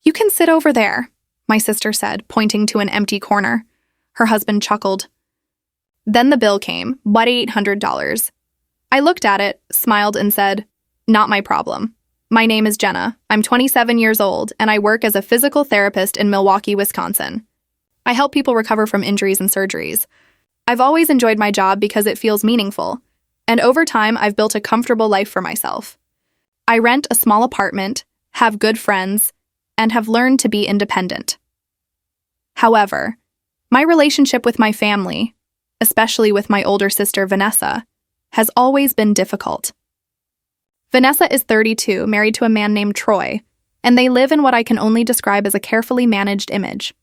"You can sit over there," my sister said, pointing to an empty corner. Her husband chuckled. Then the bill came, but $800. I looked at it, smiled, and said, "Not my problem. My name is Jenna. I'm 27 years old, and I work as a physical therapist in Milwaukee, Wisconsin. I help people recover from injuries and surgeries. I've always enjoyed my job because it feels meaningful, and over time, I've built a comfortable life for myself. I rent a small apartment, have good friends, and have learned to be independent. However, my relationship with my family, especially with my older sister Vanessa, has always been difficult. Vanessa is 32, married to a man named Troy, and they live in what I can only describe as a carefully managed image.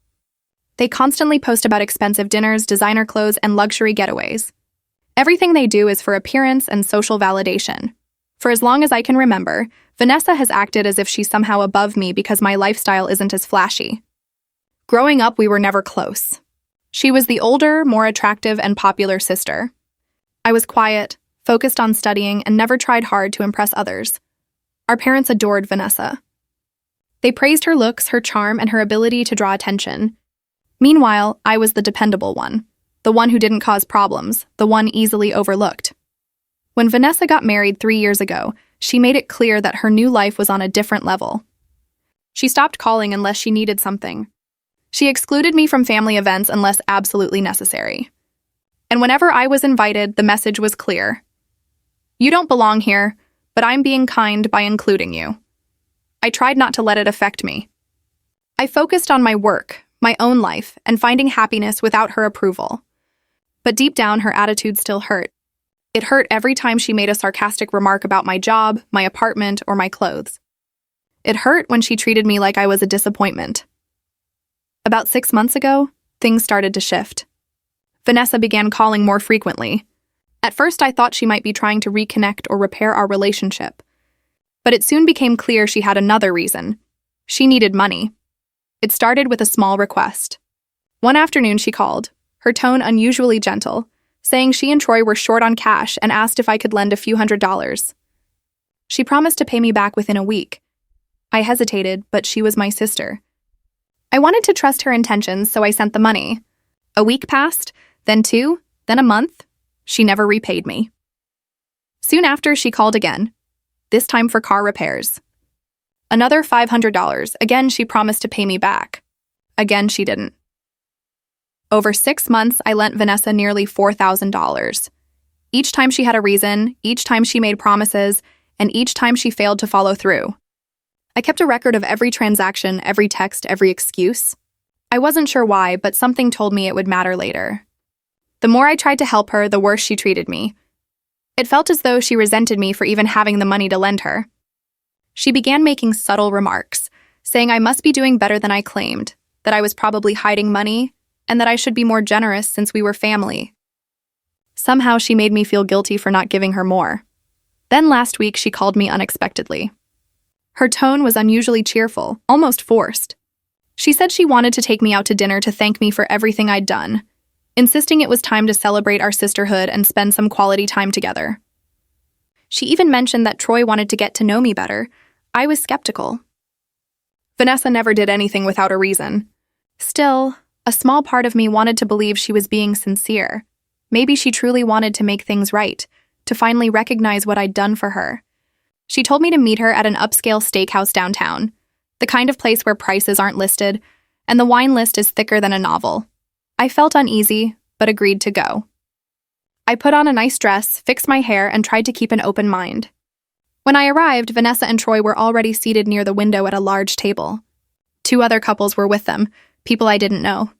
They constantly post about expensive dinners, designer clothes, and luxury getaways. Everything they do is for appearance and social validation. For as long as I can remember, Vanessa has acted as if she's somehow above me because my lifestyle isn't as flashy. Growing up, we were never close. She was the older, more attractive, and popular sister. I was quiet, focused on studying, and never tried hard to impress others. Our parents adored Vanessa. They praised her looks, her charm, and her ability to draw attention. Meanwhile, I was the dependable one, the one who didn't cause problems, the one easily overlooked. When Vanessa got married 3 years ago, she made it clear that her new life was on a different level. She stopped calling unless she needed something. She excluded me from family events unless absolutely necessary. And whenever I was invited, the message was clear. "You don't belong here, but I'm being kind by including you." I tried not to let it affect me. I focused on my work, my own life, and finding happiness without her approval. But deep down, her attitude still hurt. It hurt every time she made a sarcastic remark about my job, my apartment, or my clothes. It hurt when she treated me like I was a disappointment. About 6 months ago, things started to shift. Vanessa began calling more frequently. At first, I thought she might be trying to reconnect or repair our relationship. But it soon became clear she had another reason. She needed money. It started with a small request. One afternoon, she called, her tone unusually gentle, saying she and Troy were short on cash and asked if I could lend a few $100s. She promised to pay me back within a week. I hesitated, but she was my sister. I wanted to trust her intentions, so I sent the money. A week passed, then 2, then a month. She never repaid me. Soon after, she called again, this time for car repairs. Another $500. Again, she promised to pay me back. Again, she didn't. Over 6 months, I lent Vanessa nearly $4,000. Each time she had a reason, each time she made promises, and each time she failed to follow through. I kept a record of every transaction, every text, every excuse. I wasn't sure why, but something told me it would matter later. The more I tried to help her, the worse she treated me. It felt as though she resented me for even having the money to lend her. She began making subtle remarks, saying I must be doing better than I claimed, that I was probably hiding money, and that I should be more generous since we were family. Somehow she made me feel guilty for not giving her more. Then last week she called me unexpectedly. Her tone was unusually cheerful, almost forced. She said she wanted to take me out to dinner to thank me for everything I'd done, insisting it was time to celebrate our sisterhood and spend some quality time together. She even mentioned that Troy wanted to get to know me better. I was skeptical. Vanessa never did anything without a reason. Still, a small part of me wanted to believe she was being sincere. Maybe she truly wanted to make things right, to finally recognize what I'd done for her. She told me to meet her at an upscale steakhouse downtown, the kind of place where prices aren't listed, and the wine list is thicker than a novel. I felt uneasy, but agreed to go. I put on a nice dress, fixed my hair, and tried to keep an open mind. When I arrived, Vanessa and Troy were already seated near the window at a large table. 2 other couples were with them, people I didn't know.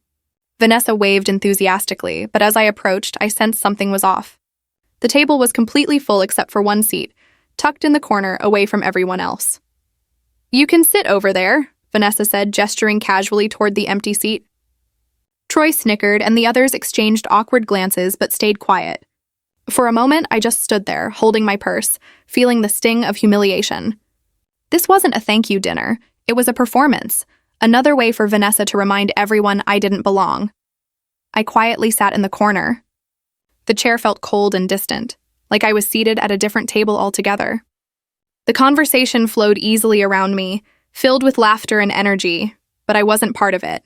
Vanessa waved enthusiastically, but as I approached, I sensed something was off. The table was completely full except for one seat, tucked in the corner away from everyone else. "You can sit over there," Vanessa said, gesturing casually toward the empty seat. Troy snickered, and the others exchanged awkward glances but stayed quiet. For a moment, I just stood there, holding my purse, feeling the sting of humiliation. This wasn't a thank you dinner. It was a performance, another way for Vanessa to remind everyone I didn't belong. I quietly sat in the corner. The chair felt cold and distant, like I was seated at a different table altogether. The conversation flowed easily around me, filled with laughter and energy, but I wasn't part of it.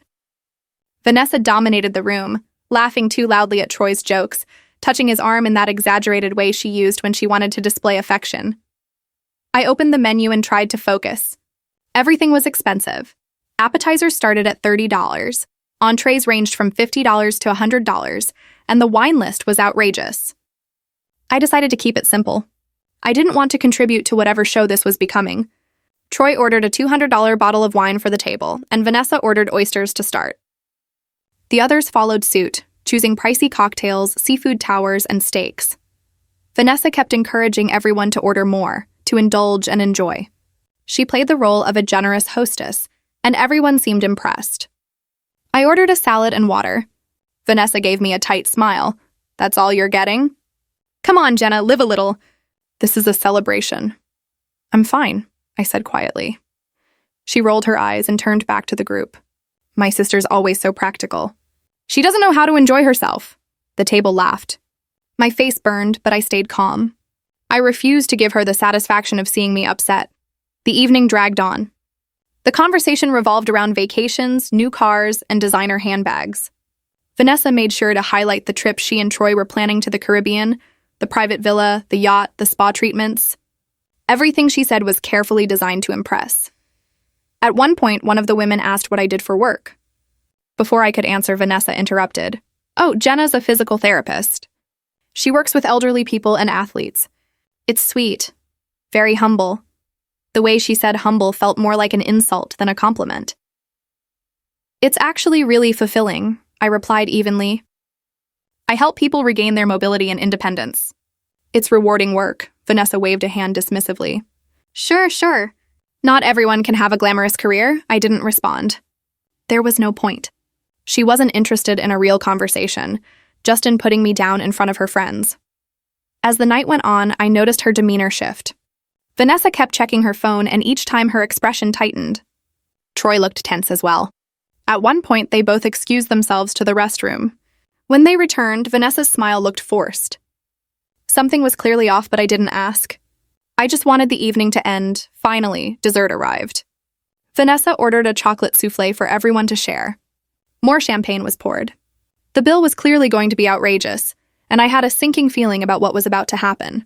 Vanessa dominated the room, laughing too loudly at Troy's jokes, touching his arm in that exaggerated way she used when she wanted to display affection. I opened the menu and tried to focus. Everything was expensive. Appetizers started at $30, entrees ranged from $50 to $100, and the wine list was outrageous. I decided to keep it simple. I didn't want to contribute to whatever show this was becoming. Troy ordered a $200 bottle of wine for the table, and Vanessa ordered oysters to start. The others followed suit, choosing pricey cocktails, seafood towers, and steaks. Vanessa kept encouraging everyone to order more, to indulge and enjoy. She played the role of a generous hostess, and everyone seemed impressed. I ordered a salad and water. Vanessa gave me a tight smile. "That's all you're getting?" "Come on, Jenna, live a little. This is a celebration." "I'm fine," I said quietly. She rolled her eyes and turned back to the group. "My sister's always so practical. She doesn't know how to enjoy herself." The table laughed. My face burned, but I stayed calm. I refused to give her the satisfaction of seeing me upset. The evening dragged on. The conversation revolved around vacations, new cars, and designer handbags. Vanessa made sure to highlight the trip she and Troy were planning to the Caribbean, the private villa, the yacht, the spa treatments. Everything she said was carefully designed to impress. At one point, one of the women asked what I did for work. Before I could answer, Vanessa interrupted. "Oh, Jenna's a physical therapist. She works with elderly people and athletes. It's sweet, very humble." The way she said humble felt more like an insult than a compliment. "It's actually really fulfilling," I replied evenly. "I help people regain their mobility and independence." "It's rewarding work," Vanessa waved a hand dismissively. Sure. Not everyone can have a glamorous career," I didn't respond. There was no point. She wasn't interested in a real conversation, just in putting me down in front of her friends. As the night went on, I noticed her demeanor shift. Vanessa kept checking her phone, and each time her expression tightened. Troy looked tense as well. At one point, they both excused themselves to the restroom. When they returned, Vanessa's smile looked forced. Something was clearly off, but I didn't ask. I just wanted the evening to end. Finally, dessert arrived. Vanessa ordered a chocolate soufflé for everyone to share. More champagne was poured. The bill was clearly going to be outrageous, and I had a sinking feeling about what was about to happen.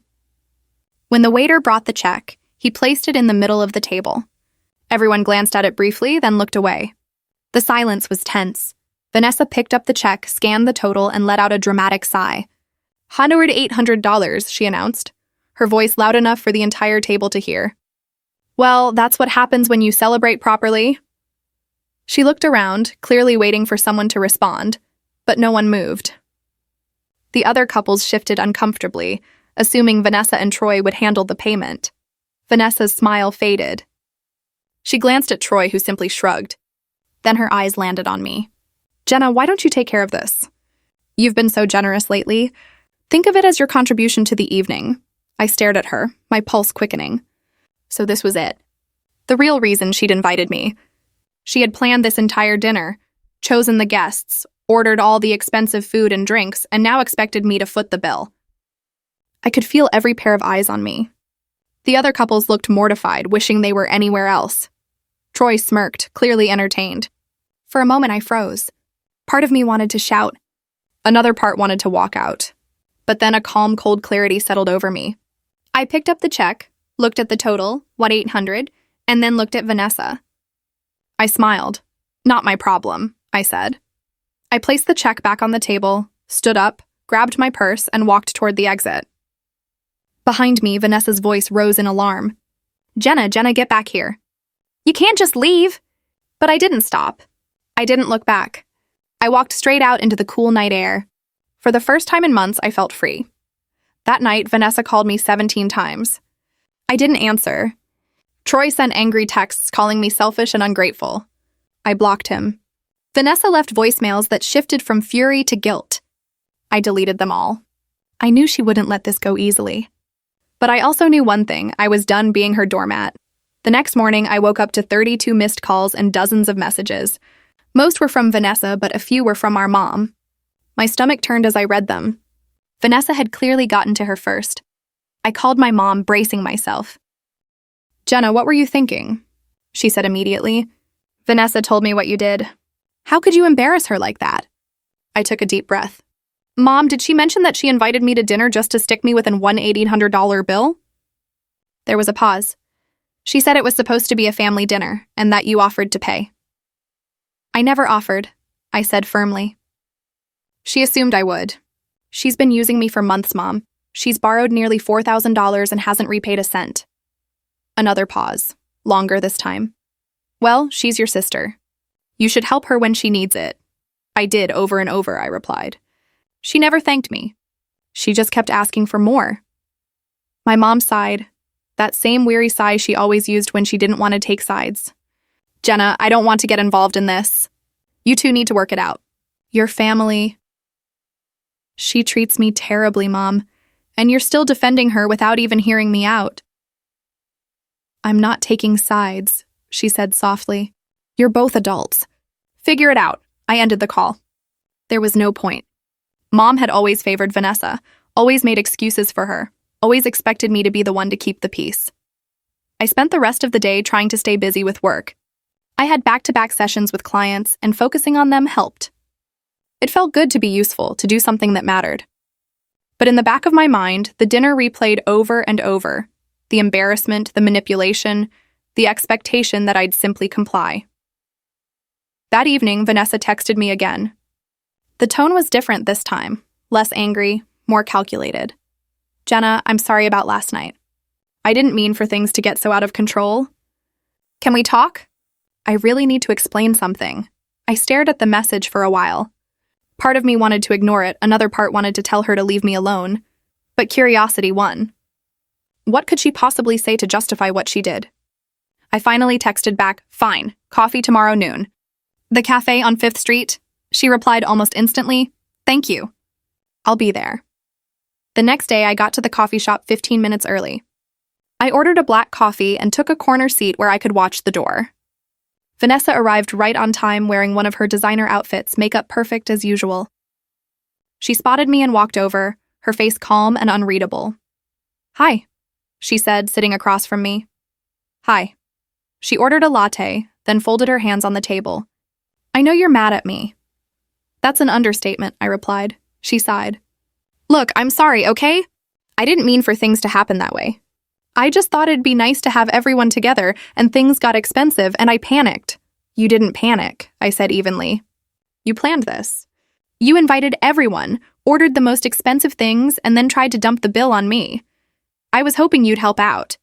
When the waiter brought the check, he placed it in the middle of the table. Everyone glanced at it briefly, then looked away. The silence was tense. Vanessa picked up the check, scanned the total, and let out a dramatic sigh. $800, she announced, her voice loud enough for the entire table to hear. "Well, that's what happens when you celebrate properly." She looked around, clearly waiting for someone to respond, but no one moved. The other couples shifted uncomfortably, assuming Vanessa and Troy would handle the payment. Vanessa's smile faded. She glanced at Troy, who simply shrugged. Then her eyes landed on me. "Jenna, why don't you take care of this? You've been so generous lately. Think of it as your contribution to the evening." I stared at her, my pulse quickening. So this was it. The real reason she'd invited me. She had planned this entire dinner, chosen the guests, ordered all the expensive food and drinks, and now expected me to foot the bill. I could feel every pair of eyes on me. The other couples looked mortified, wishing they were anywhere else. Troy smirked, clearly entertained. For a moment, I froze. Part of me wanted to shout. Another part wanted to walk out. But then a calm, cold clarity settled over me. I picked up the check, looked at the total, $800, and then looked at Vanessa. I smiled. "Not my problem," I said. I placed the check back on the table, stood up, grabbed my purse, and walked toward the exit. Behind me, Vanessa's voice rose in alarm. Jenna, get back here. You can't just leave." But I didn't stop. I didn't look back. I walked straight out into the cool night air. For the first time in months, I felt free. That night, Vanessa called me 17 times. I didn't answer. Troy sent angry texts calling me selfish and ungrateful. I blocked him. Vanessa left voicemails that shifted from fury to guilt. I deleted them all. I knew she wouldn't let this go easily. But I also knew one thing: I was done being her doormat. The next morning, I woke up to 32 missed calls and dozens of messages. Most were from Vanessa, but a few were from our mom. My stomach turned as I read them. Vanessa had clearly gotten to her first. I called my mom, bracing myself. "Jenna, what were you thinking?" she said immediately. Vanessa told me what you did. How could you embarrass her like that? I took a deep breath. Mom, did she mention that she invited me to dinner just to stick me within one $1,800 bill? There was a pause. She said it was supposed to be a family dinner and that you offered to pay. I never offered, I said firmly. She assumed I would. She's been using me for months, Mom. She's borrowed nearly $4,000 and hasn't repaid a cent. Another pause, longer this time. Well, she's your sister. You should help her when she needs it. I did over and over, I replied. She never thanked me. She just kept asking for more. My mom sighed, that same weary sigh she always used when she didn't want to take sides. Jenna, I don't want to get involved in this. You two need to work it out. Your family. She treats me terribly, Mom, and you're still defending her without even hearing me out. I'm not taking sides, she said softly. You're both adults. Figure it out. I ended the call. There was no point. Mom had always favored Vanessa, always made excuses for her, always expected me to be the one to keep the peace. I spent the rest of the day trying to stay busy with work. I had back-to-back sessions with clients, and focusing on them helped. It felt good to be useful, to do something that mattered. But in the back of my mind, the dinner replayed over and over. The embarrassment, the manipulation, the expectation that I'd simply comply. That evening, Vanessa texted me again. The tone was different this time, less angry, more calculated. Jenna, I'm sorry about last night. I didn't mean for things to get so out of control. Can we talk? I really need to explain something. I stared at the message for a while. Part of me wanted to ignore it, another part wanted to tell her to leave me alone. But curiosity won. What could she possibly say to justify what she did? I finally texted back, fine, coffee tomorrow noon. The cafe on 5th Street? She replied almost instantly, thank you. I'll be there. The next day, I got to the coffee shop 15 minutes early. I ordered a black coffee and took a corner seat where I could watch the door. Vanessa arrived right on time wearing one of her designer outfits, makeup perfect as usual. She spotted me and walked over, her face calm and unreadable. Hi, she said, sitting across from me. Hi. She ordered a latte, then folded her hands on the table. I know you're mad at me. That's an understatement, I replied. She sighed. Look, I'm sorry, okay? I didn't mean for things to happen that way. I just thought it'd be nice to have everyone together, and things got expensive, and I panicked. You didn't panic, I said evenly. You planned this. You invited everyone, ordered the most expensive things, and then tried to dump the bill on me. I was hoping you'd help out.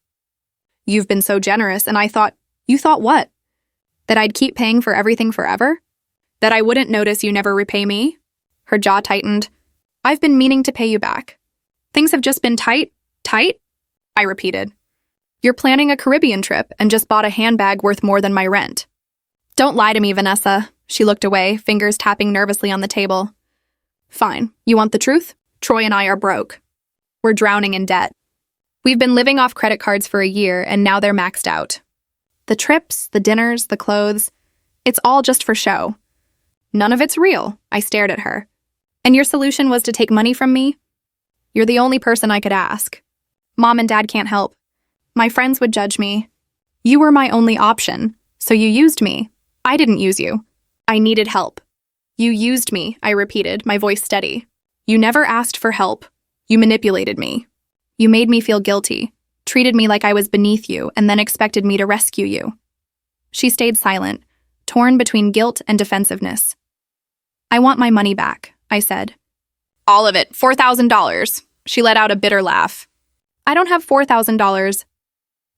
You've been so generous, and I thought, you thought what? That I'd keep paying for everything forever? That I wouldn't notice you never repay me? Her jaw tightened. I've been meaning to pay you back. Things have just been tight? I repeated. You're planning a Caribbean trip and just bought a handbag worth more than my rent. Don't lie to me, Vanessa. She looked away, fingers tapping nervously on the table. Fine. You want the truth? Troy and I are broke. We're drowning in debt. We've been living off credit cards for a year, and now they're maxed out. The trips, the dinners, the clothes, it's all just for show. None of it's real, I stared at her. And your solution was to take money from me? You're the only person I could ask. Mom and Dad can't help. My friends would judge me. You were my only option, so you used me. I didn't use you. I needed help. You used me, I repeated, my voice steady. You never asked for help. You manipulated me. You made me feel guilty, treated me like I was beneath you, and then expected me to rescue you. She stayed silent, torn between guilt and defensiveness. I want my money back, I said. All of it, $4,000. She let out a bitter laugh. I don't have $4,000.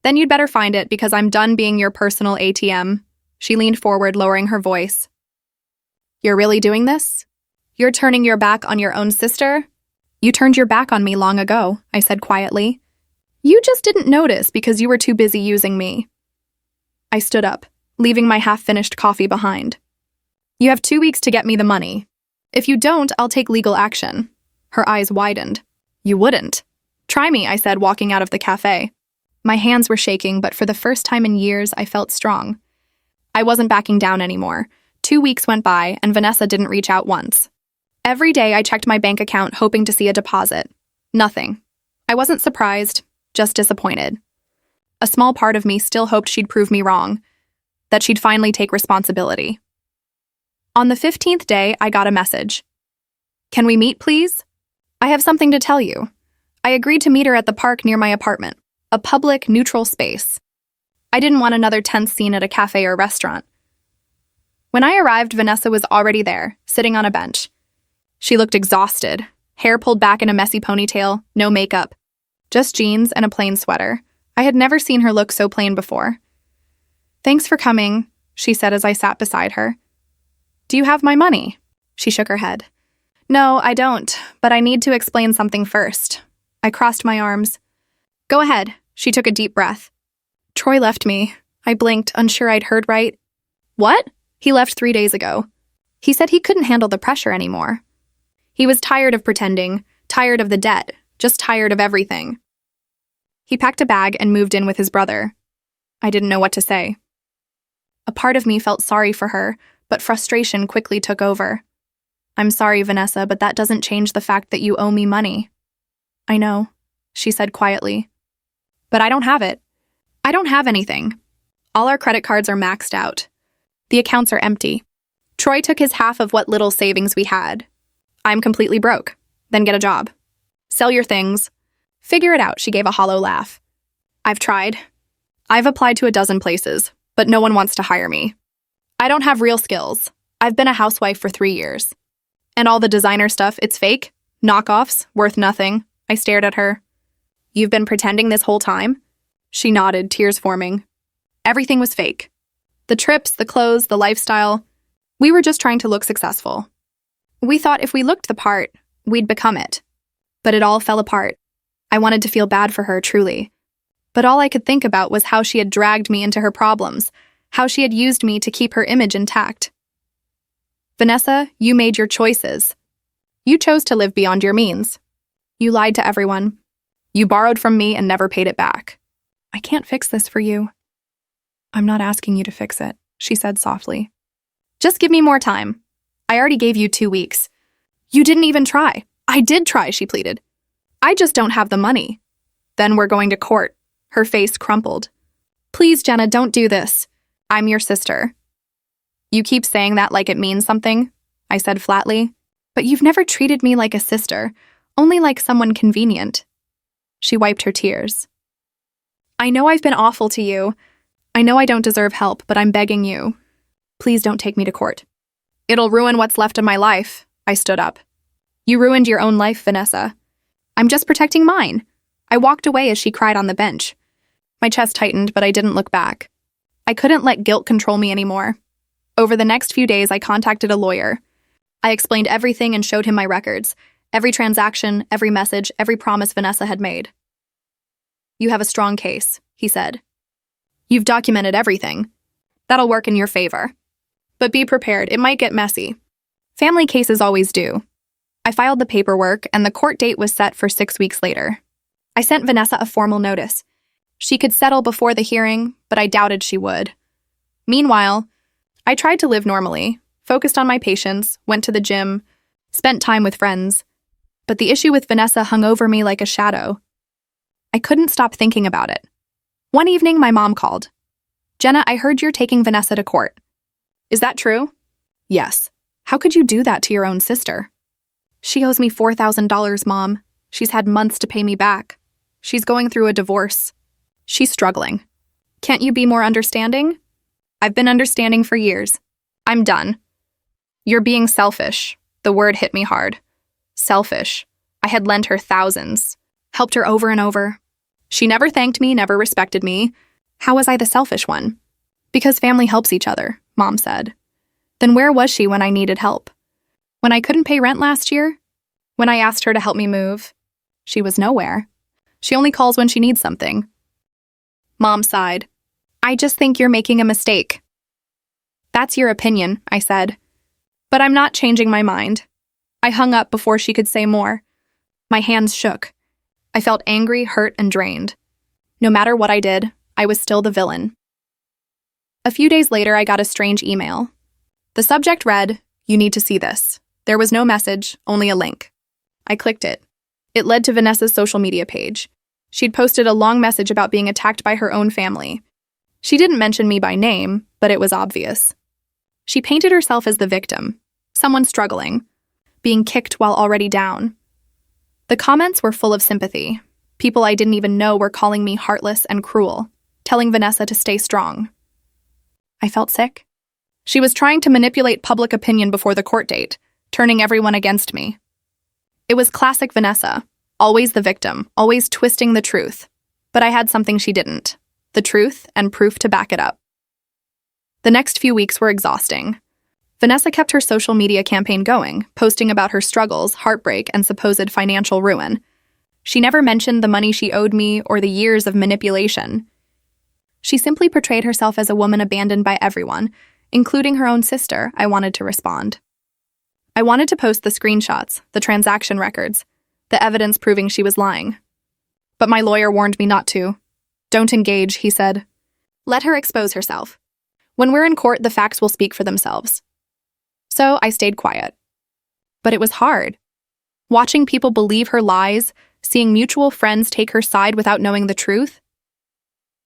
Then you'd better find it because I'm done being your personal ATM. She leaned forward, lowering her voice. You're really doing this? You're turning your back on your own sister? You turned your back on me long ago, I said quietly. You just didn't notice because you were too busy using me. I stood up, leaving my half-finished coffee behind. You have 2 weeks to get me the money. If you don't, I'll take legal action. Her eyes widened. You wouldn't. Try me, I said, walking out of the cafe. My hands were shaking, but for the first time in years, I felt strong. I wasn't backing down anymore. 2 weeks went by, and Vanessa didn't reach out once. Every day, I checked my bank account, hoping to see a deposit. Nothing. I wasn't surprised, just disappointed. A small part of me still hoped she'd prove me wrong, that she'd finally take responsibility. On the 15th day, I got a message. "Can we meet, please? I have something to tell you." I agreed to meet her at the park near my apartment, a public, neutral space. I didn't want another tense scene at a cafe or restaurant. When I arrived, Vanessa was already there, sitting on a bench. She looked exhausted, hair pulled back in a messy ponytail, no makeup, just jeans and a plain sweater. I had never seen her look so plain before. "Thanks for coming," she said as I sat beside her. "Do you have my money?" She shook her head. "No, I don't, but I need to explain something first." I crossed my arms. "Go ahead." She took a deep breath. "Troy left me." I blinked, unsure I'd heard right. "What?" "He left 3 days ago. He said he couldn't handle the pressure anymore. He was tired of pretending, tired of the debt, just tired of everything. He packed a bag and moved in with his brother." I didn't know what to say. A part of me felt sorry for her, but frustration quickly took over. "I'm sorry, Vanessa, but that doesn't change the fact that you owe me money." "I know," she said quietly. "But I don't have it. I don't have anything. All our credit cards are maxed out. The accounts are empty. Troy took his half of what little savings we had. I'm completely broke. Then get a job. Sell your things. Figure it out," she gave a hollow laugh. "I've tried. I've applied to a dozen places, but no one wants to hire me. I don't have real skills. I've been a housewife for 3 years. And all the designer stuff, it's fake. Knockoffs, worth nothing." I stared at her. "You've been pretending this whole time?" She nodded, tears forming. "Everything was fake. The trips, the clothes, the lifestyle. We were just trying to look successful. We thought if we looked the part, we'd become it. But it all fell apart. I wanted to feel bad for her, truly. But all I could think about was how she had dragged me into her problems, how she had used me to keep her image intact. Vanessa, you made your choices. You chose to live beyond your means. You lied to everyone. You borrowed from me and never paid it back. I can't fix this for you." "I'm not asking you to fix it," she said softly. "Just give me more time. I already gave you 2 weeks. You didn't even try." "I did try," she pleaded. "I just don't have the money." "Then we're going to court." Her face crumpled. "Please, Jenna, don't do this. I'm your sister." "You keep saying that like it means something," I said flatly. "But you've never treated me like a sister, only like someone convenient." She wiped her tears. "I know I've been awful to you. I know I don't deserve help, but I'm begging you. Please don't take me to court. It'll ruin what's left of my life." I stood up. "You ruined your own life, Vanessa. I'm just protecting mine." I walked away as she cried on the bench. My chest tightened, but I didn't look back. I couldn't let guilt control me anymore. Over the next few days, I contacted a lawyer. I explained everything and showed him my records, every transaction, every message, every promise Vanessa had made. "You have a strong case," he said. "You've documented everything. That'll work in your favor. But be prepared, it might get messy. Family cases always do." I filed the paperwork, and the court date was set for 6 weeks later. I sent Vanessa a formal notice. She could settle before the hearing, but I doubted she would. Meanwhile, I tried to live normally, focused on my patients, went to the gym, spent time with friends. But the issue with Vanessa hung over me like a shadow. I couldn't stop thinking about it. One evening, my mom called. "Jenna, I heard you're taking Vanessa to court." "Is that true?" "Yes." "How could you do that to your own sister?" "She owes me $4,000, Mom. She's had months to pay me back. She's going through a divorce. She's struggling. Can't you be more understanding?" "I've been understanding for years. I'm done." "You're being selfish." The word hit me hard. Selfish. I had lent her thousands, helped her over and over. She never thanked me, never respected me. How was I the selfish one? "Because family helps each other," Mom said. Then where was she when I needed help? When I couldn't pay rent last year? When I asked her to help me move? She was nowhere. She only calls when she needs something. Mom sighed. "I just think you're making a mistake." "That's your opinion," I said. But I'm not changing my mind. I hung up before she could say more. My hands shook. I felt angry, hurt, and drained. No matter what I did, I was still the villain. A few days later, I got a strange email. The subject read, "You need to see this." There was no message, only a link. I clicked it. It led to Vanessa's social media page. She'd posted a long message about being attacked by her own family. She didn't mention me by name, but it was obvious. She painted herself as the victim, someone struggling, being kicked while already down. The comments were full of sympathy. People I didn't even know were calling me heartless and cruel, telling Vanessa to stay strong. I felt sick. She was trying to manipulate public opinion before the court date, turning everyone against me. It was classic Vanessa, always the victim, always twisting the truth. But I had something she didn't, the truth and proof to back it up. The next few weeks were exhausting. Vanessa kept her social media campaign going, posting about her struggles, heartbreak, and supposed financial ruin. She never mentioned the money she owed me or the years of manipulation. She simply portrayed herself as a woman abandoned by everyone, including her own sister. I wanted to respond. I wanted to post the screenshots, the transaction records, the evidence proving she was lying. But my lawyer warned me not to. Don't engage, he said. Let her expose herself. When we're in court, the facts will speak for themselves. So I stayed quiet. But it was hard. Watching people believe her lies, seeing mutual friends take her side without knowing the truth.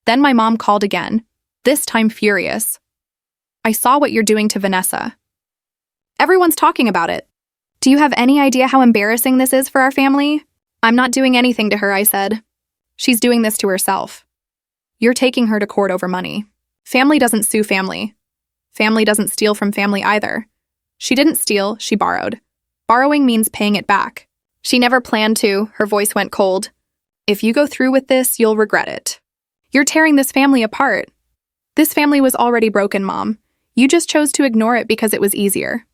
Then my mom called again, this time furious. I saw what you're doing to Vanessa. Everyone's talking about it. Do you have any idea how embarrassing this is for our family? I'm not doing anything to her, I said. She's doing this to herself. You're taking her to court over money. Family doesn't sue family. Family doesn't steal from family either. She didn't steal, she borrowed. Borrowing means paying it back. She never planned to, her voice went cold. If you go through with this, you'll regret it. You're tearing this family apart. This family was already broken, Mom. You just chose to ignore it because it was easier.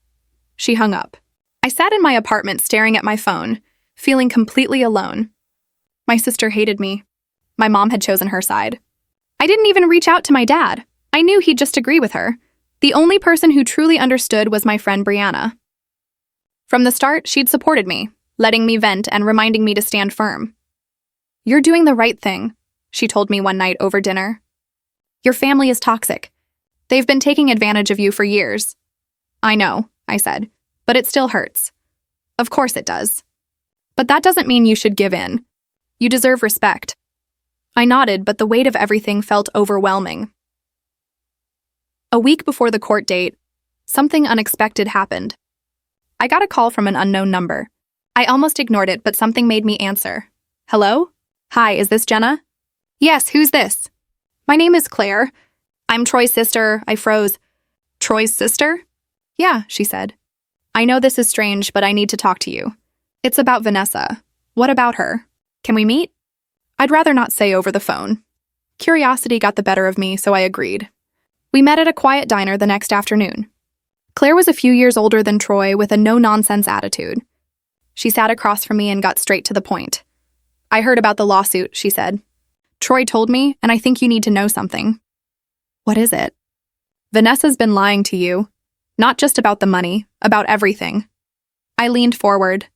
She hung up. I sat in my apartment staring at my phone, feeling completely alone. My sister hated me. My mom had chosen her side. I didn't even reach out to my dad. I knew he'd just agree with her. The only person who truly understood was my friend Brianna. From the start, she'd supported me, letting me vent and reminding me to stand firm. You're doing the right thing, she told me one night over dinner. Your family is toxic. They've been taking advantage of you for years. I know, I said, but it still hurts. Of course it does. But that doesn't mean you should give in. You deserve respect. I nodded, but the weight of everything felt overwhelming. A week before the court date, something unexpected happened. I got a call from an unknown number. I almost ignored it, but something made me answer. Hello? Hi, is this Jenna? Yes, who's this? My name is Claire. I'm Troy's sister. I froze. Troy's sister? Yeah, she said. I know this is strange, but I need to talk to you. It's about Vanessa. What about her? Can we meet? I'd rather not say over the phone. Curiosity got the better of me, so I agreed. We met at a quiet diner the next afternoon. Claire was a few years older than Troy with a no-nonsense attitude. She sat across from me and got straight to the point. I heard about the lawsuit, she said. Troy told me, and I think you need to know something. What is it? Vanessa's been lying to you. Not just about the money, about everything. I leaned forward.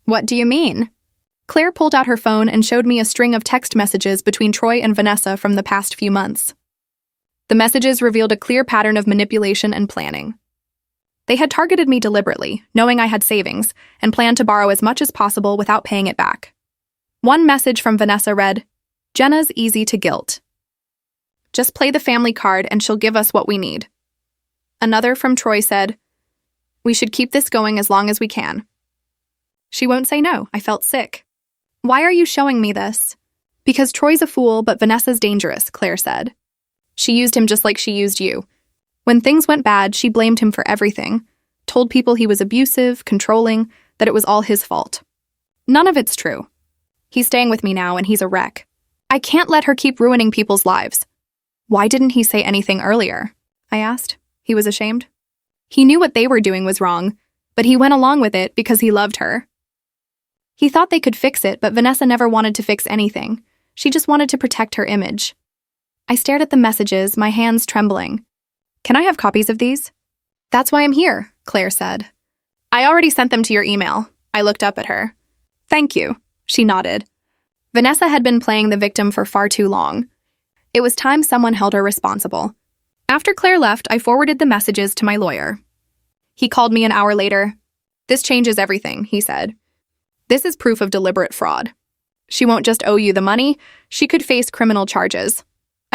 What do you mean? Claire pulled out her phone and showed me a string of text messages between Troy and Vanessa from the past few months. The messages revealed a clear pattern of manipulation and planning. They had targeted me deliberately, knowing I had savings, and planned to borrow as much as possible without paying it back. One message from Vanessa read, Jenna's easy to guilt. Just play the family card and she'll give us what we need. Another from Troy said, we should keep this going as long as we can. She won't say no. I felt sick. Why are you showing me this? Because Troy's a fool, but Vanessa's dangerous, Claire said. She used him just like she used you. When things went bad, she blamed him for everything, told people he was abusive, controlling, that it was all his fault. None of it's true. He's staying with me now and he's a wreck. I can't let her keep ruining people's lives. Why didn't he say anything earlier? I asked. He was ashamed. He knew what they were doing was wrong, but he went along with it because he loved her. He thought they could fix it, but Vanessa never wanted to fix anything. She just wanted to protect her image. I stared at the messages, my hands trembling. Can I have copies of these? That's why I'm here, Claire said. I already sent them to your email. I looked up at her. Thank you, she nodded. Vanessa had been playing the victim for far too long. It was time someone held her responsible. After Claire left, I forwarded the messages to my lawyer. He called me an hour later. This changes everything, he said. This is proof of deliberate fraud. She won't just owe you the money, she could face criminal charges.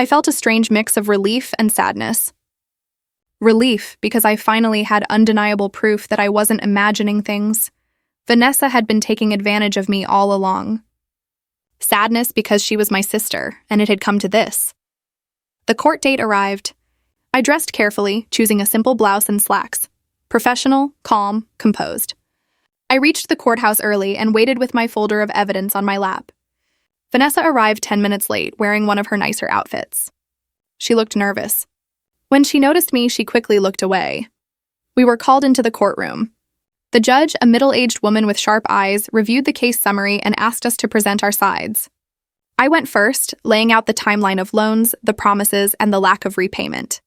I felt a strange mix of relief and sadness. Relief, because I finally had undeniable proof that I wasn't imagining things. Vanessa had been taking advantage of me all along. Sadness, because she was my sister, and it had come to this. The court date arrived. I dressed carefully, choosing a simple blouse and slacks. Professional, calm, composed. I reached the courthouse early and waited with my folder of evidence on my lap. Vanessa arrived 10 minutes late, wearing one of her nicer outfits. She looked nervous. When she noticed me, she quickly looked away. We were called into the courtroom. The judge, a middle-aged woman with sharp eyes, reviewed the case summary and asked us to present our sides. I went first, laying out the timeline of loans, the promises, and the lack of repayment.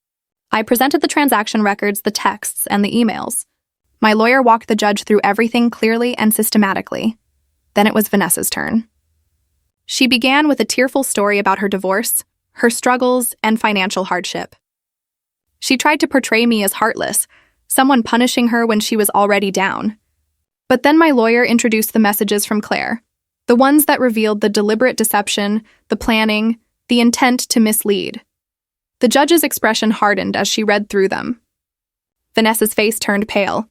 I presented the transaction records, the texts, and the emails. My lawyer walked the judge through everything clearly and systematically. Then it was Vanessa's turn. She began with a tearful story about her divorce, her struggles, and financial hardship. She tried to portray me as heartless, someone punishing her when she was already down. But then my lawyer introduced the messages from Claire, the ones that revealed the deliberate deception, the planning, the intent to mislead. The judge's expression hardened as she read through them. Vanessa's face turned pale.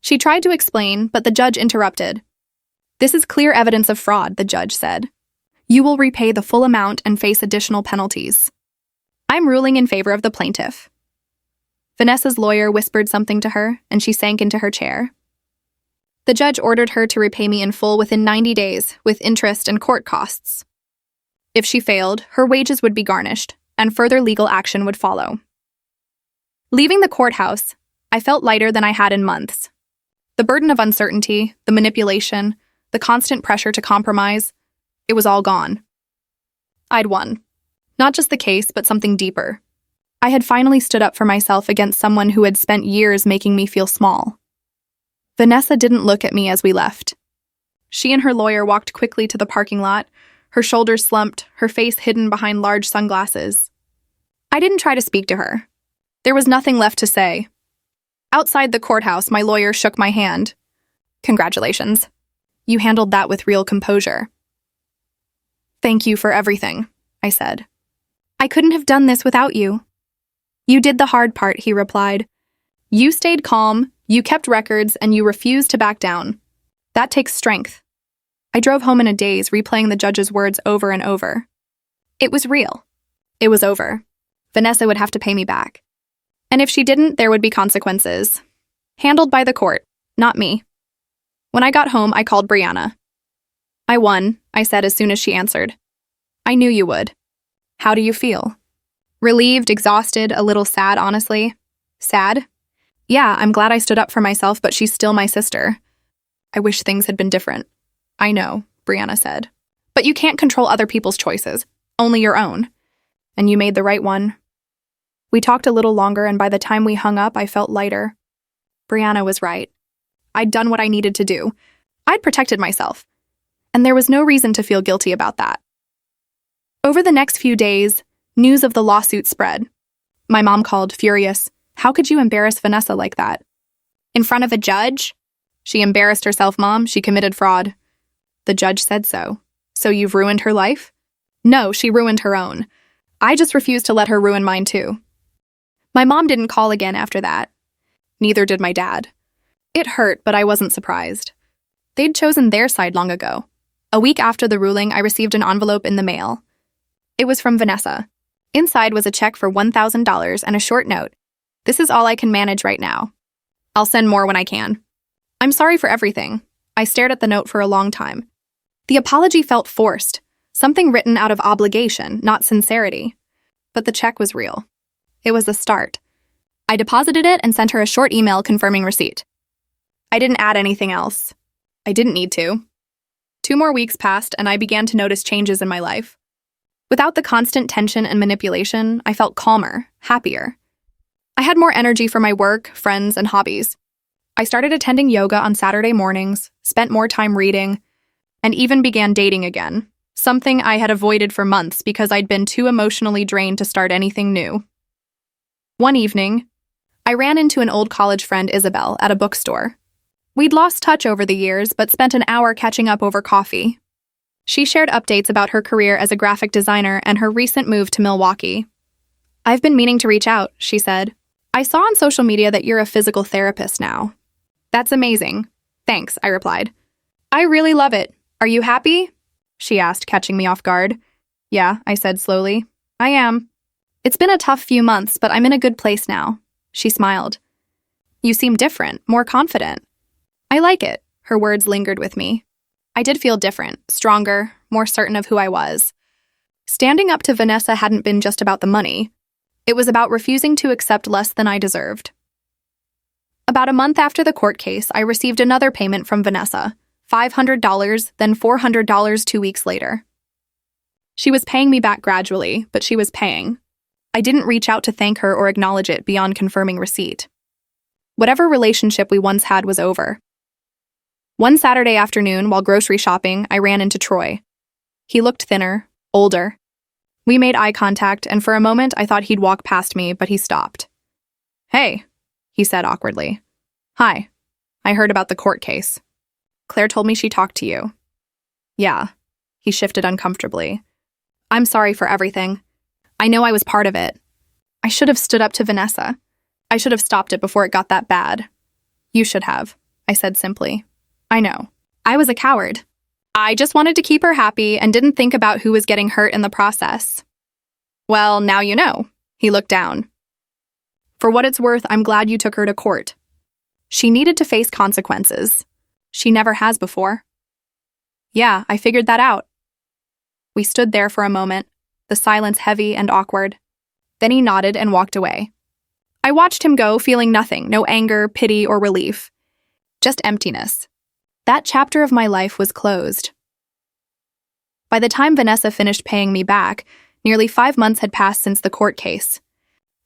She tried to explain, but the judge interrupted. "This is clear evidence of fraud," the judge said. "You will repay the full amount and face additional penalties. I'm ruling in favor of the plaintiff." Vanessa's lawyer whispered something to her, and she sank into her chair. The judge ordered her to repay me in full within 90 days, with interest and court costs. If she failed, her wages would be garnished, and further legal action would follow. Leaving the courthouse, I felt lighter than I had in months. The burden of uncertainty, the manipulation, the constant pressure to compromise, it was all gone. I'd won. Not just the case, but something deeper. I had finally stood up for myself against someone who had spent years making me feel small. Vanessa didn't look at me as we left. She and her lawyer walked quickly to the parking lot, her shoulders slumped, her face hidden behind large sunglasses. I didn't try to speak to her. There was nothing left to say. Outside the courthouse, my lawyer shook my hand. "Congratulations. You handled that with real composure." "Thank you for everything," I said. "I couldn't have done this without you." "You did the hard part," he replied. "You stayed calm, you kept records, and you refused to back down. That takes strength." I drove home in a daze, replaying the judge's words over and over. It was real. It was over. Vanessa would have to pay me back. And if she didn't, there would be consequences. Handled by the court, not me. When I got home, I called Brianna. "I won," I said as soon as she answered. "I knew you would. How do you feel?" "Relieved, exhausted, a little sad, honestly." "Sad?" "Yeah, I'm glad I stood up for myself, but she's still my sister." "I wish things had been different." "I know," Brianna said. "But you can't control other people's choices, only your own. And you made the right one." We talked a little longer, and by the time we hung up, I felt lighter. Brianna was right. I'd done what I needed to do. I'd protected myself. And there was no reason to feel guilty about that. Over the next few days, news of the lawsuit spread. My mom called, furious. "How could you embarrass Vanessa like that?" "In front of a judge?" "She embarrassed herself, Mom. She committed fraud." "The judge said so." "So you've ruined her life?" "No, she ruined her own. I just refused to let her ruin mine too." My mom didn't call again after that. Neither did my dad. It hurt, but I wasn't surprised. They'd chosen their side long ago. A week after the ruling, I received an envelope in the mail. It was from Vanessa. Inside was a check for $1,000 and a short note. "This is all I can manage right now. I'll send more when I can. I'm sorry for everything." I stared at the note for a long time. The apology felt forced, something written out of obligation, not sincerity. But the check was real. It was a start. I deposited it and sent her a short email confirming receipt. I didn't add anything else. I didn't need to. 2 more weeks passed, and I began to notice changes in my life. Without the constant tension and manipulation, I felt calmer, happier. I had more energy for my work, friends, and hobbies. I started attending yoga on Saturday mornings, spent more time reading, and even began dating again, something I had avoided for months because I'd been too emotionally drained to start anything new. One evening, I ran into an old college friend, Isabel, at a bookstore. We'd lost touch over the years, but spent an hour catching up over coffee. She shared updates about her career as a graphic designer and her recent move to Milwaukee. "I've been meaning to reach out," she said. "I saw on social media that you're a physical therapist now." "That's amazing. Thanks," I replied. "I really love it. Are you happy?" she asked, catching me off guard. "Yeah," I said slowly. "I am. It's been a tough few months, but I'm in a good place now." She smiled. "You seem different, more confident." "I like it." Her words lingered with me. I did feel different, stronger, more certain of who I was. Standing up to Vanessa hadn't been just about the money. It was about refusing to accept less than I deserved. About a month after the court case, I received another payment from Vanessa, $500, then $400 2 weeks later. She was paying me back gradually, but she was paying. I didn't reach out to thank her or acknowledge it beyond confirming receipt. Whatever relationship we once had was over. One Saturday afternoon, while grocery shopping, I ran into Troy. He looked thinner, older. We made eye contact, and for a moment I thought he'd walk past me, but he stopped. "Hey," he said awkwardly. "Hi. I heard about the court case. Claire told me she talked to you." "Yeah." He shifted uncomfortably. "I'm sorry for everything. I know I was part of it. I should have stood up to Vanessa. I should have stopped it before it got that bad." "You should have," I said simply. "I know. I was a coward. I just wanted to keep her happy and didn't think about who was getting hurt in the process." "Well, now you know." He looked down. "For what it's worth, I'm glad you took her to court. She needed to face consequences. She never has before." "Yeah, I figured that out." We stood there for a moment, the silence heavy and awkward. Then he nodded and walked away. I watched him go, feeling nothing, no anger, pity, or relief. Just emptiness. That chapter of my life was closed. By the time Vanessa finished paying me back, nearly 5 months had passed since the court case.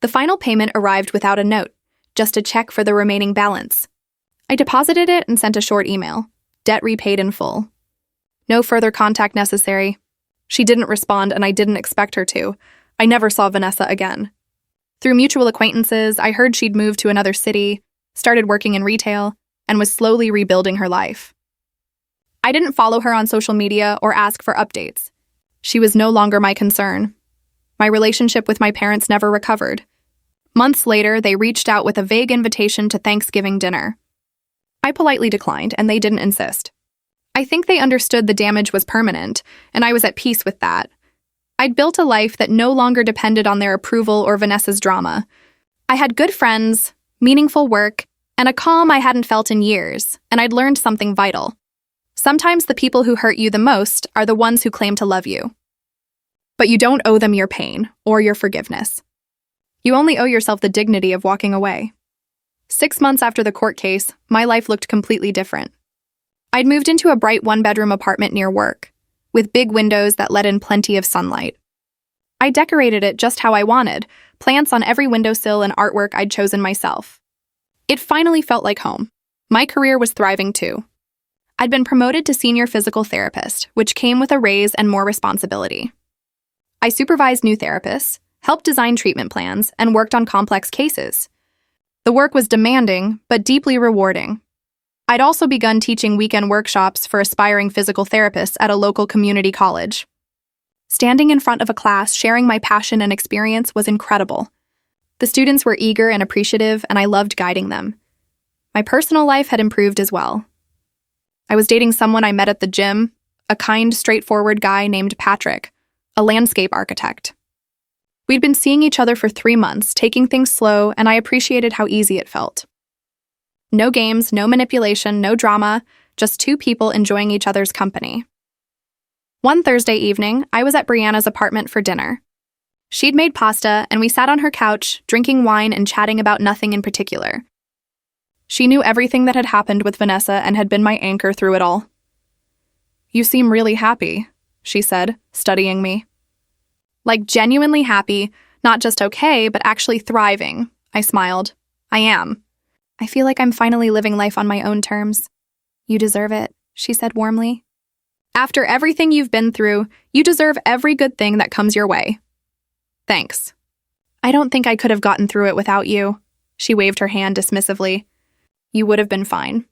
The final payment arrived without a note, just a check for the remaining balance. I deposited it and sent a short email. Debt repaid in full. No further contact necessary. She didn't respond, and I didn't expect her to. I never saw Vanessa again. Through mutual acquaintances, I heard she'd moved to another city, started working in retail, and was slowly rebuilding her life. I didn't follow her on social media or ask for updates. She was no longer my concern. My relationship with my parents never recovered. Months later, they reached out with a vague invitation to Thanksgiving dinner. I politely declined, and they didn't insist. I think they understood the damage was permanent, and I was at peace with that. I'd built a life that no longer depended on their approval or Vanessa's drama. I had good friends, meaningful work, and a calm I hadn't felt in years, and I'd learned something vital. Sometimes the people who hurt you the most are the ones who claim to love you. But you don't owe them your pain or your forgiveness. You only owe yourself the dignity of walking away. 6 months after the court case, my life looked completely different. I'd moved into a bright one-bedroom apartment near work, with big windows that let in plenty of sunlight. I decorated it just how I wanted, plants on every windowsill and artwork I'd chosen myself. It finally felt like home. My career was thriving too. I'd been promoted to senior physical therapist, which came with a raise and more responsibility. I supervised new therapists, helped design treatment plans, and worked on complex cases. The work was demanding, but deeply rewarding. I'd also begun teaching weekend workshops for aspiring physical therapists at a local community college. Standing in front of a class, sharing my passion and experience was incredible. The students were eager and appreciative, and I loved guiding them. My personal life had improved as well. I was dating someone I met at the gym, a kind, straightforward guy named Patrick, a landscape architect. We'd been seeing each other for 3 months, taking things slow, and I appreciated how easy it felt. No games, no manipulation, no drama, just 2 people enjoying each other's company. One Thursday evening, I was at Brianna's apartment for dinner. She'd made pasta, and we sat on her couch, drinking wine and chatting about nothing in particular. She knew everything that had happened with Vanessa and had been my anchor through it all. "You seem really happy," she said, studying me. "Like genuinely happy, not just okay, but actually thriving," I smiled. "I am. I feel like I'm finally living life on my own terms." "You deserve it," she said warmly. "After everything you've been through, you deserve every good thing that comes your way." "Thanks. I don't think I could have gotten through it without you." She waved her hand dismissively. "You would have been fine.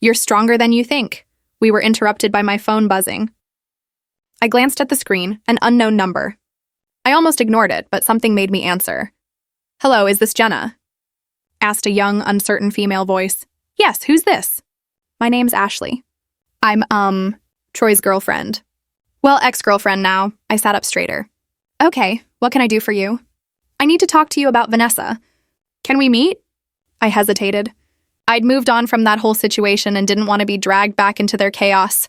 You're stronger than you think." We were interrupted by my phone buzzing. I glanced at the screen, an unknown number. I almost ignored it, but something made me answer. "Hello, is this Jenna?" asked a young, uncertain female voice. "Yes, who's this?" "My name's Ashley." I'm, Troy's girlfriend." "Well, ex-girlfriend now." I sat up straighter. "Okay, what can I do for you?" "I need to talk to you about Vanessa." "Can we meet?" I hesitated. I'd moved on from that whole situation and didn't want to be dragged back into their chaos.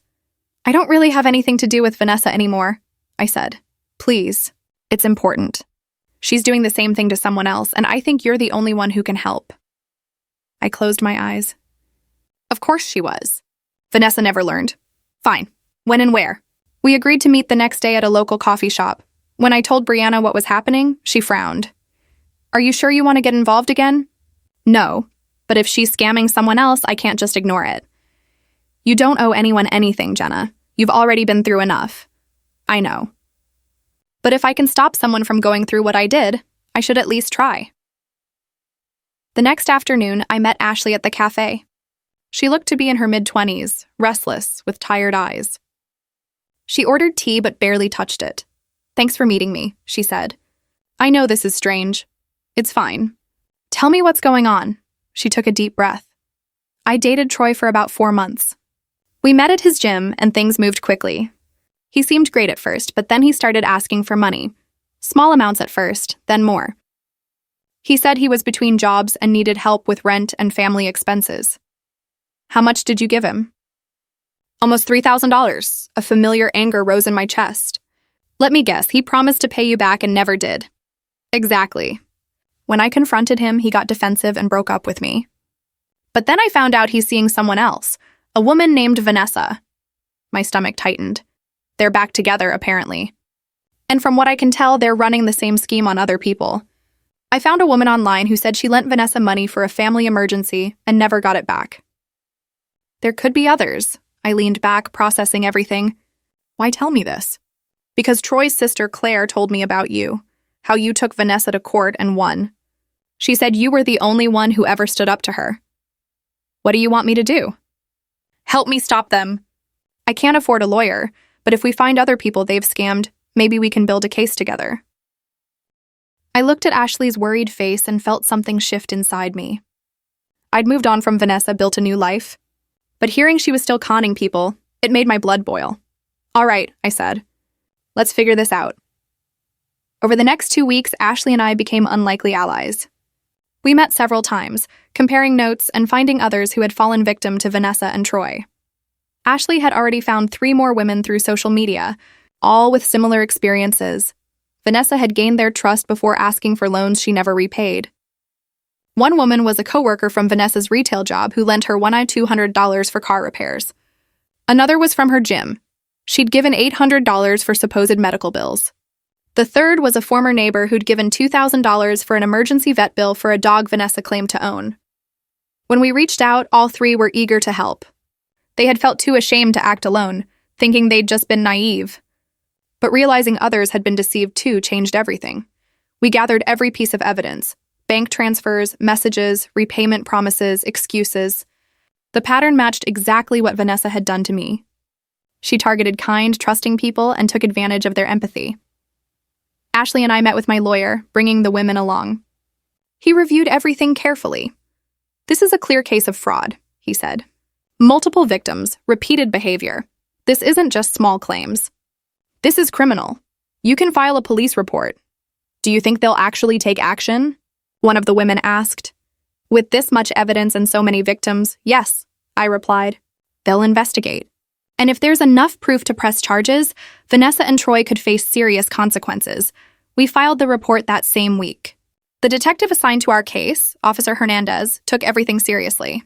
"I don't really have anything to do with Vanessa anymore," I said. "Please, it's important. She's doing the same thing to someone else, and I think you're the only one who can help." I closed my eyes. Of course she was. Vanessa never learned. Fine. When and where? We agreed to meet the next day at a local coffee shop. When I told Brianna what was happening, she frowned. "Are you sure you want to get involved again?" "No, but if she's scamming someone else, I can't just ignore it." "You don't owe anyone anything, Jenna. You've already been through enough." "I know. But if I can stop someone from going through what I did, I should at least try." The next afternoon, I met Ashley at the cafe. She looked to be in her mid-20s, restless, with tired eyes. She ordered tea but barely touched it. "Thanks for meeting me," she said. "I know this is strange. It's fine. Tell me what's going on." She took a deep breath. "I dated Troy for about 4 months. We met at his gym and things moved quickly. He seemed great at first, but then he started asking for money. Small amounts at first, then more. He said he was between jobs and needed help with rent and family expenses." "How much did you give him?" "Almost $3,000. A familiar anger rose in my chest. "Let me guess, he promised to pay you back and never did." "Exactly." When I confronted him, he got defensive and broke up with me. But then I found out he's seeing someone else, a woman named Vanessa. My stomach tightened. They're back together, apparently. And from what I can tell, they're running the same scheme on other people. I found a woman online who said she lent Vanessa money for a family emergency and never got it back. There could be others. I leaned back, processing everything. "Why tell me this?" "Because Troy's sister Claire told me about you, how you took Vanessa to court and won. She said you were the only one who ever stood up to her." "What do you want me to do?" "Help me stop them." "I can't afford a lawyer, but if we find other people they've scammed, maybe we can build a case together." I looked at Ashley's worried face and felt something shift inside me. I'd moved on from Vanessa, built a new life. But hearing she was still conning people, it made my blood boil. "All right," I said. "Let's figure this out." Over the next 2 weeks, Ashley and I became unlikely allies. We met several times, comparing notes and finding others who had fallen victim to Vanessa and Troy. Ashley had already found 3 more women through social media, all with similar experiences. Vanessa had gained their trust before asking for loans she never repaid. One woman was a coworker from Vanessa's retail job who lent her $200 for car repairs. Another was from her gym. She'd given $800 for supposed medical bills. The third was a former neighbor who'd given $2,000 for an emergency vet bill for a dog Vanessa claimed to own. When we reached out, all 3 were eager to help. They had felt too ashamed to act alone, thinking they'd just been naive. But realizing others had been deceived too changed everything. We gathered every piece of evidence: bank transfers, messages, repayment promises, excuses. The pattern matched exactly what Vanessa had done to me. She targeted kind, trusting people and took advantage of their empathy. Ashley and I met with my lawyer, bringing the women along. He reviewed everything carefully. "This is a clear case of fraud," he said. "Multiple victims, repeated behavior. This isn't just small claims. This is criminal. You can file a police report." "Do you think they'll actually take action?" one of the women asked. "With this much evidence and so many victims, yes," I replied. "They'll investigate. And if there's enough proof to press charges, Vanessa and Troy could face serious consequences." We filed the report that same week. The detective assigned to our case, Officer Hernandez, took everything seriously.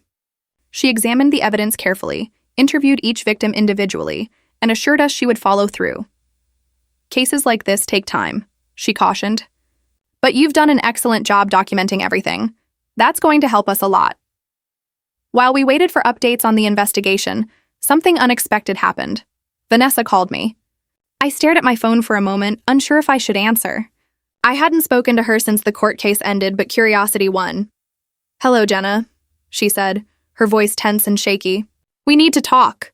She examined the evidence carefully, interviewed each victim individually, and assured us she would follow through. "Cases like this take time," she cautioned. "But you've done an excellent job documenting everything. That's going to help us a lot." While we waited for updates on the investigation, something unexpected happened. Vanessa called me. I stared at my phone for a moment, unsure if I should answer. I hadn't spoken to her since the court case ended, but curiosity won. "Hello, Jenna," she said, her voice tense and shaky. "We need to talk."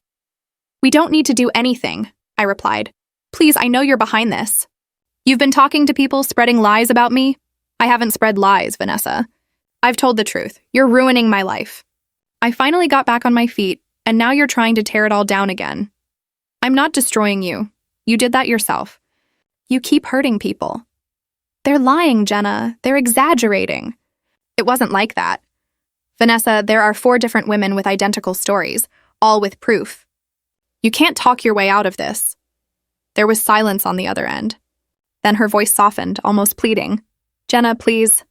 "We don't need to do anything," I replied. Please, I know you're behind this. You've been talking to people, spreading lies about me. I haven't spread lies, Vanessa. I've told the truth. You're ruining my life. I finally got back on my feet, and now you're trying to tear it all down again. I'm not destroying you. You did that yourself. You keep hurting people. They're lying, Jenna. They're exaggerating. It wasn't like that. Vanessa, there are 4 different women with identical stories, all with proof. You can't talk your way out of this. There was silence on the other end. Then her voice softened, almost pleading. Jenna, please.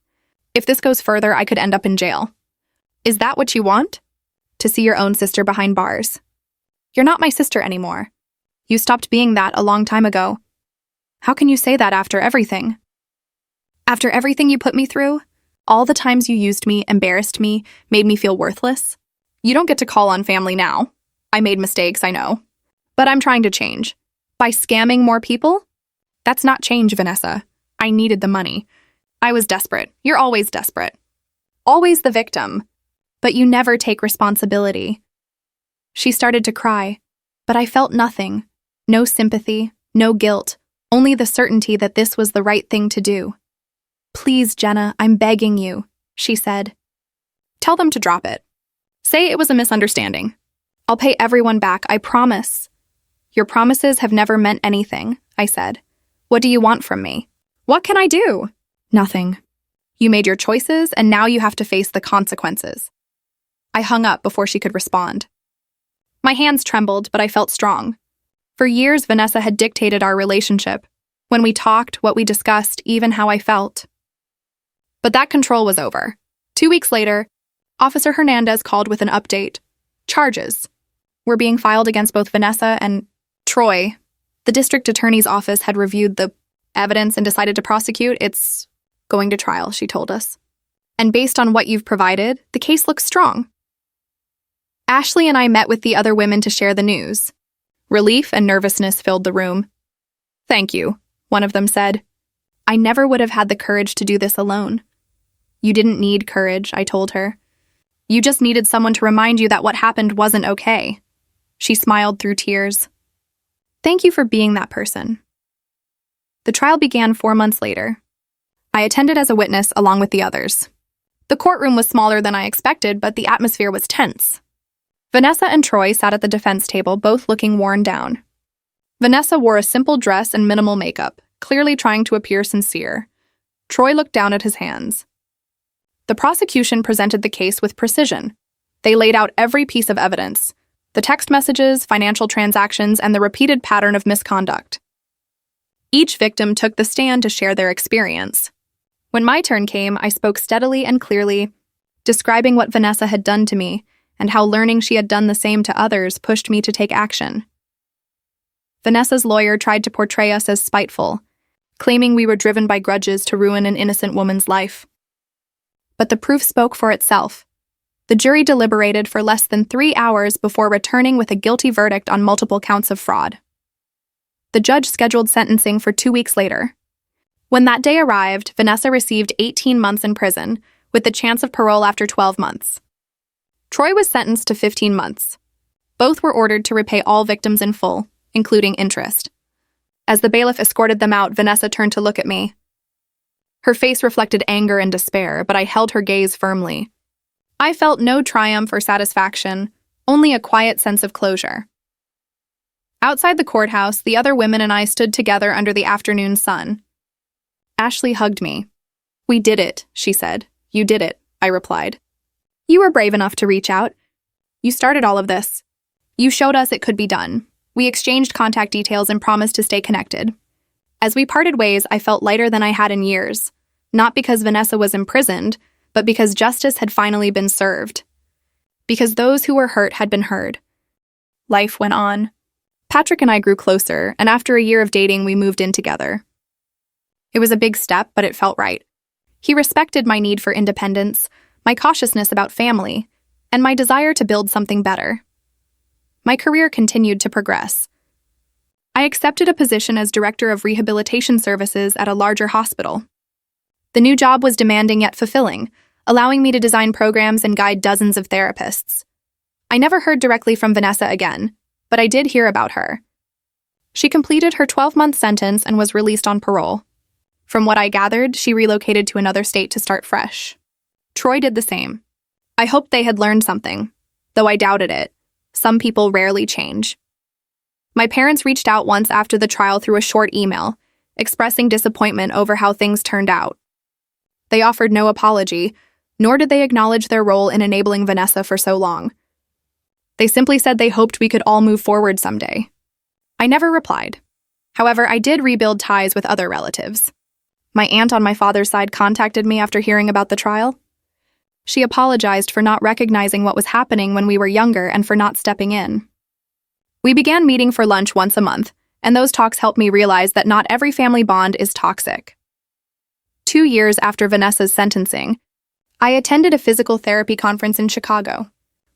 If this goes further, I could end up in jail. Is that what you want? To see your own sister behind bars? You're not my sister anymore. You stopped being that a long time ago. How can you say that after everything? After everything you put me through? All the times you used me, embarrassed me, made me feel worthless? You don't get to call on family now. I made mistakes, I know. But I'm trying to change. By scamming more people? That's not change, Vanessa. I needed the money. I was desperate. You're always desperate. Always the victim. But you never take responsibility. She started to cry, but I felt nothing. No sympathy, no guilt, only the certainty that this was the right thing to do. Please, Jenna, I'm begging you, she said. Tell them to drop it. Say it was a misunderstanding. I'll pay everyone back, I promise. Your promises have never meant anything, I said. What do you want from me? What can I do? Nothing. You made your choices, and now you have to face the consequences. I hung up before she could respond. My hands trembled, but I felt strong. For years, Vanessa had dictated our relationship. When we talked, what we discussed, even how I felt. But that control was over. 2 weeks later, Officer Hernandez called with an update. Charges were being filed against both Vanessa and Troy. The district attorney's office had reviewed the evidence and decided to prosecute. It's going to trial, she told us. And based on what you've provided, the case looks strong. Ashley and I met with the other women to share the news. Relief and nervousness filled the room. Thank you, one of them said. I never would have had the courage to do this alone. You didn't need courage, I told her. You just needed someone to remind you that what happened wasn't okay. She smiled through tears. Thank you for being that person. The trial began 4 months later. I attended as a witness along with the others. The courtroom was smaller than I expected, but the atmosphere was tense. Vanessa and Troy sat at the defense table, both looking worn down. Vanessa wore a simple dress and minimal makeup, clearly trying to appear sincere. Troy looked down at his hands. The prosecution presented the case with precision. They laid out every piece of evidence, the text messages, financial transactions, and the repeated pattern of misconduct. Each victim took the stand to share their experience. When my turn came, I spoke steadily and clearly, describing what Vanessa had done to me and how learning she had done the same to others pushed me to take action. Vanessa's lawyer tried to portray us as spiteful, claiming we were driven by grudges to ruin an innocent woman's life. But the proof spoke for itself. The jury deliberated for less than 3 hours before returning with a guilty verdict on multiple counts of fraud. The judge scheduled sentencing for 2 weeks later. When that day arrived, Vanessa received 18 months in prison, with the chance of parole after 12 months. Troy was sentenced to 15 months. Both were ordered to repay all victims in full, including interest. As the bailiff escorted them out, Vanessa turned to look at me. Her face reflected anger and despair, but I held her gaze firmly. I felt no triumph or satisfaction, only a quiet sense of closure. Outside the courthouse, the other women and I stood together under the afternoon sun. Ashley hugged me. We did it, she said. You did it, I replied. You were brave enough to reach out. You started all of this. You showed us it could be done. We exchanged contact details and promised to stay connected. As we parted ways, I felt lighter than I had in years, not because Vanessa was imprisoned, but because justice had finally been served. Because those who were hurt had been heard. Life went on. Patrick and I grew closer, and after a year of dating, we moved in together. It was a big step, but it felt right. He respected my need for independence, my cautiousness about family, and my desire to build something better. My career continued to progress. I accepted a position as director of rehabilitation services at a larger hospital. The new job was demanding yet fulfilling, allowing me to design programs and guide dozens of therapists. I never heard directly from Vanessa again, but I did hear about her. She completed her 12-month sentence and was released on parole. From what I gathered, she relocated to another state to start fresh. Troy did the same. I hoped they had learned something, though I doubted it. Some people rarely change. My parents reached out once after the trial through a short email, expressing disappointment over how things turned out. They offered no apology, nor did they acknowledge their role in enabling Vanessa for so long. They simply said they hoped we could all move forward someday. I never replied. However, I did rebuild ties with other relatives. My aunt on my father's side contacted me after hearing about the trial. She apologized for not recognizing what was happening when we were younger and for not stepping in. We began meeting for lunch once a month, and those talks helped me realize that not every family bond is toxic. 2 years after Vanessa's sentencing, I attended a physical therapy conference in Chicago,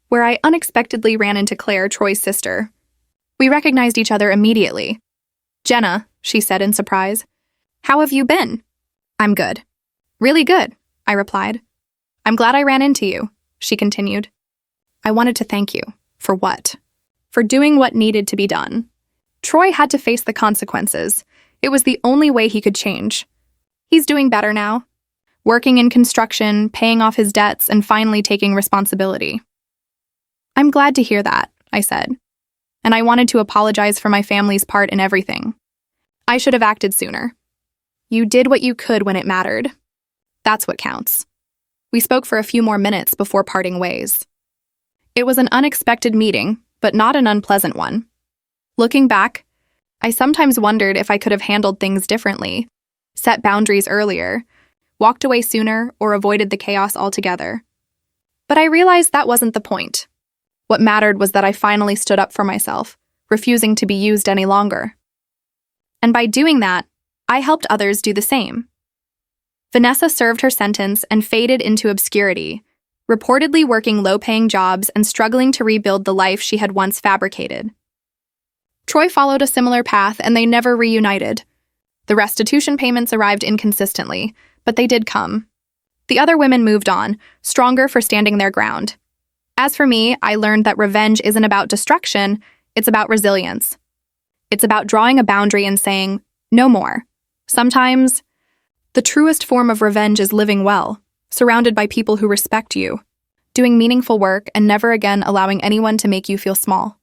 where I unexpectedly ran into Claire, Troy's sister. We recognized each other immediately. "Jenna," she said in surprise, "how have you been?" "I'm good." "Really good," I replied. "I'm glad I ran into you," she continued. "I wanted to thank you." "For what?" "For doing what needed to be done. Troy had to face the consequences. It was the only way he could change. He's doing better now, working in construction, paying off his debts, and finally taking responsibility." "I'm glad to hear that," I said, and I wanted to apologize for my family's part in everything. I should have acted sooner. You did what you could when it mattered. That's what counts. We spoke for a few more minutes before parting ways. It was an unexpected meeting, but not an unpleasant one. Looking back, I sometimes wondered if I could have handled things differently, set boundaries earlier, walked away sooner, or avoided the chaos altogether. But I realized that wasn't the point. What mattered was that I finally stood up for myself, refusing to be used any longer. And by doing that, I helped others do the same. Vanessa served her sentence and faded into obscurity, reportedly working low-paying jobs and struggling to rebuild the life she had once fabricated. Troy followed a similar path, and they never reunited. The restitution payments arrived inconsistently, but they did come. The other women moved on, stronger for standing their ground. As for me, I learned that revenge isn't about destruction, it's about resilience. It's about drawing a boundary and saying, "No more." Sometimes, the truest form of revenge is living well, surrounded by people who respect you, doing meaningful work, and never again allowing anyone to make you feel small.